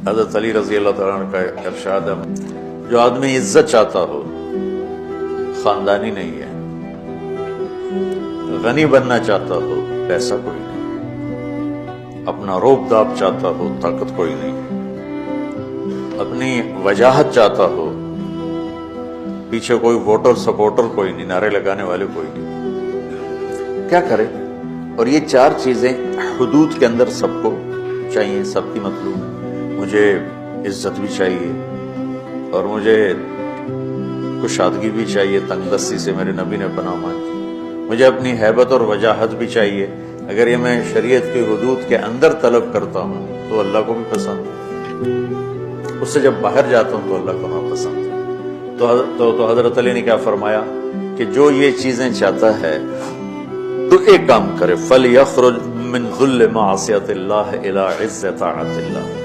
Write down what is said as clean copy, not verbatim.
حضرت علی رضی اللہ تعالیٰ عنہ کا ارشاد ہے، جو آدمی عزت چاہتا ہو خاندانی نہیں ہے، غنی بننا چاہتا ہو پیسہ کوئی نہیں، اپنا روب داب چاہتا ہو طاقت کوئی نہیں، اپنی وجاہت چاہتا ہو پیچھے کوئی ووٹر سپورٹر کوئی نہیں، نعرے لگانے والے کوئی نہیں، کیا کرے؟ اور یہ چار چیزیں حدود کے اندر سب کو چاہیے، سب کی مطلوب ہے۔ مجھے عزت بھی چاہیے اور مجھے کشادگی بھی چاہیے، تنگ دستی سے میرے نبی نے پناہ مانگی، مجھے اپنی ہیبت اور وجاہت بھی چاہیے۔ اگر یہ میں شریعت کی حدود کے اندر طلب کرتا ہوں تو اللہ کو بھی پسند ہے، اس سے جب باہر جاتا ہوں تو اللہ کو ناپسند ہے۔ تو حضرت علی نے کیا فرمایا کہ جو یہ چیزیں چاہتا ہے تو ایک کام کرے، فَلْيَخْرُجْ مِنْ ذُلِّ مَعْصِيَةِ اللَّهِ إِلَىٰ عِزِّ طَاعَةِ اللَّهِ،